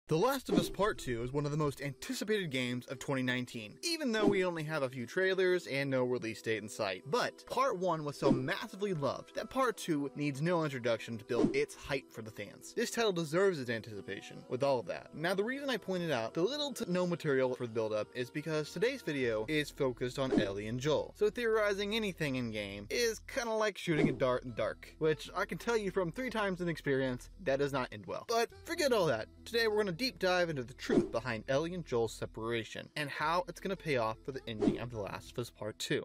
The Last of Us Part 2 is one of the most anticipated games of 2019, even though we only have a few trailers and no release date in sight. But Part 1 was so massively loved that Part 2 needs no introduction to build its hype for the fans. This title deserves its anticipation with all of that. Now, the reason I pointed out the little to no material for the build-up is because today's video is focused on Ellie and Joel. So theorizing anything in-game is kind of like shooting a dart in the dark, which I can tell you from 3 times in experience, that does not end well. But forget all that. Today we're going to deep dive into the truth behind Ellie and Joel's separation and how it's going to pay off for the ending of The Last of Us Part 2.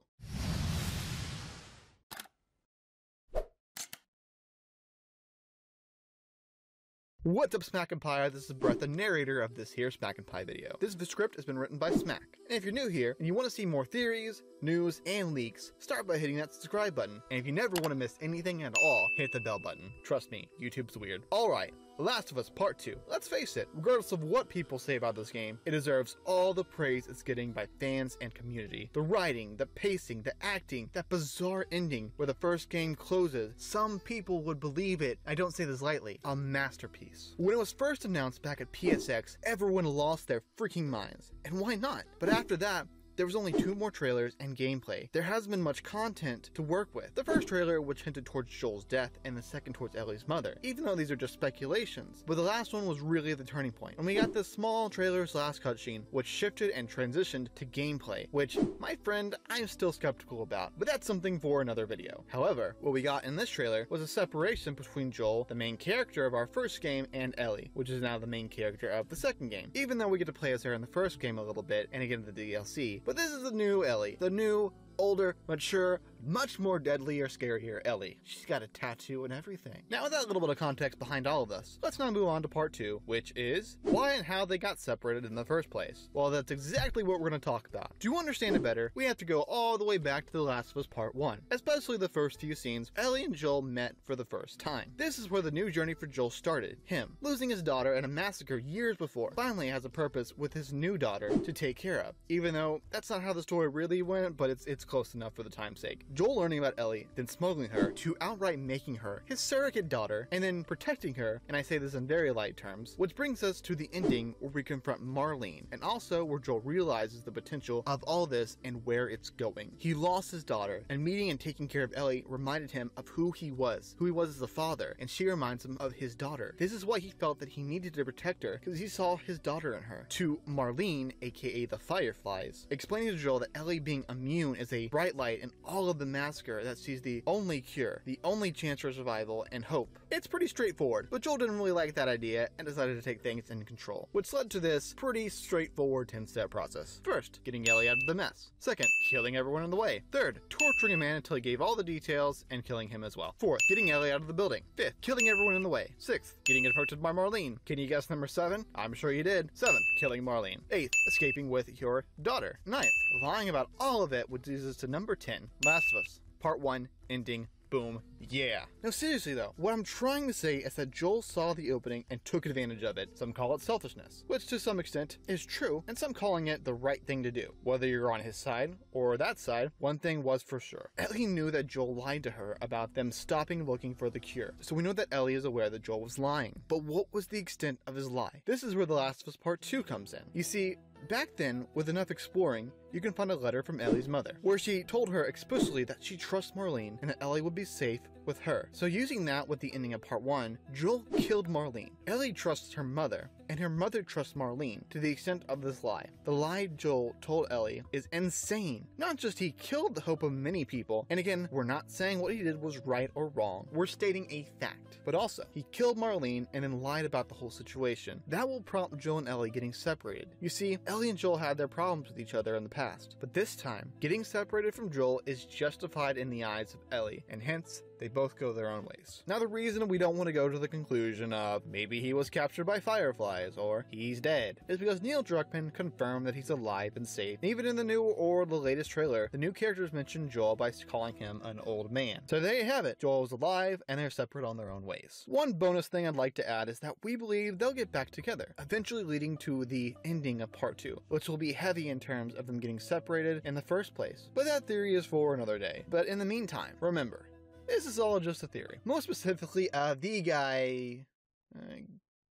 What's up, SmackNPie? This is Brett, the narrator of this here SmackNPie video. This script has been written by Smack. And if you're new here and you want to see more theories, news, and leaks, start by hitting that subscribe button. And if you never want to miss anything at all, hit the bell button. Trust me, YouTube's weird. Alright, The Last of Us Part 2. Let's face it, regardless of what people say about this game, it deserves all the praise it's getting by fans and community. The writing, the pacing, the acting, that bizarre ending where the first game closes, some people would believe it, I don't say this lightly, a masterpiece. When it was first announced back at PSX, everyone lost their freaking minds. And why not? But after that, there was only 2 more trailers and gameplay. There hasn't been much content to work with. The first trailer, which hinted towards Joel's death, and the second towards Ellie's mother, even though these are just speculations. But the last one was really the turning point. And we got this small trailer's last cutscene, which shifted and transitioned to gameplay, which, my friend, I'm still skeptical about, but that's something for another video. However, what we got in this trailer was a separation between Joel, the main character of our first game, and Ellie, which is now the main character of the second game. Even though we get to play as her in the first game a little bit, and again in the DLC, but this is the new Ellie, the new, older, mature, much more deadly or scarier Ellie. She's got a tattoo and everything. Now, with that little bit of context behind all of this, let's now move on to part 2, which is why and how they got separated in the first place. Well, that's exactly what we're going to talk about. To understand it better, we have to go all the way back to The Last of Us Part 1, especially the first few scenes Ellie and Joel met for the first time. This is where the new journey for Joel started. Him, losing his daughter in a massacre years before, finally has a purpose with his new daughter to take care of. Even though that's not how the story really went, but it's close enough for the time's sake. Joel learning about Ellie, then smuggling her, to outright making her his surrogate daughter, and then protecting her, and I say this in very light terms, which brings us to the ending where we confront Marlene, and also where Joel realizes the potential of all this and where it's going. He lost his daughter, and meeting and taking care of Ellie reminded him of who he was as a father, and she reminds him of his daughter. This is why he felt that he needed to protect her, because he saw his daughter in her. To Marlene, aka the Fireflies, explaining to Joel that Ellie being immune is a bright light in all of the massacre that sees the only cure, the only chance for survival and hope. It's pretty straightforward, but Joel didn't really like that idea and decided to take things in control, which led to this pretty straightforward 10-step process. First, getting Ellie out of the mess. Second, killing everyone in the way. Third, torturing a man until he gave all the details and killing him as well. Fourth, getting Ellie out of the building. Fifth, killing everyone in the way. Sixth, getting approached by Marlene. Can you guess number 7? I'm sure you did. 7th, killing Marlene. 8th, escaping with your daughter. 9th, lying about all of it, which leads us to number 10, Last of Us Part 1 ending. Boom. Yeah. Now seriously though, what I'm trying to say is that Joel saw the opening and took advantage of it. Some call it selfishness, which to some extent is true, and some calling it the right thing to do. Whether you're on his side or that side, one thing was for sure. Ellie knew that Joel lied to her about them stopping looking for the cure. So we know that Ellie is aware that Joel was lying. But what was the extent of his lie? This is where The Last of Us Part 2 comes in. You see, back then, with enough exploring, you can find a letter from Ellie's mother, where she told her explicitly that she trusts Marlene and that Ellie would be safe with her. So using that with the ending of Part 1, Joel killed Marlene. Ellie trusts her mother, and her mother trusts Marlene to the extent of this lie. The lie Joel told Ellie is insane. Not just he killed the hope of many people, and again, we're not saying what he did was right or wrong, we're stating a fact, but also, he killed Marlene and then lied about the whole situation. That will prompt Joel and Ellie getting separated. You see, Ellie and Joel had their problems with each other in the past, but this time, getting separated from Joel is justified in the eyes of Ellie, and hence, they both go their own ways. Now, the reason we don't want to go to the conclusion of maybe he was captured by Fireflies or he's dead is because Neil Druckmann confirmed that he's alive and safe. Even in the new or the latest trailer, the new characters mention Joel by calling him an old man. So there you have it. Joel is alive and they're separate on their own ways. One bonus thing I'd like to add is that we believe they'll get back together, eventually leading to the ending of Part 2, which will be heavy in terms of them getting separated in the first place. But that theory is for another day. But in the meantime, remember, this is all just a theory. More specifically, the guy...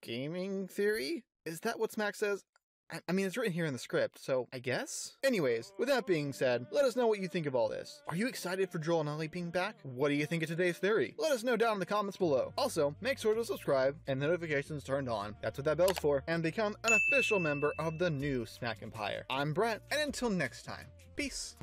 gaming theory? Is that what Smack says? I mean, it's written here in the script, so I guess? Anyways, with that being said, let us know what you think of all this. Are you excited for Joel and Ellie being back? What do you think of today's theory? Let us know down in the comments below. Also, make sure to subscribe and notifications turned on. That's what that bell's for. And become an official member of the new Smack Empire. I'm Brett, and until next time, peace.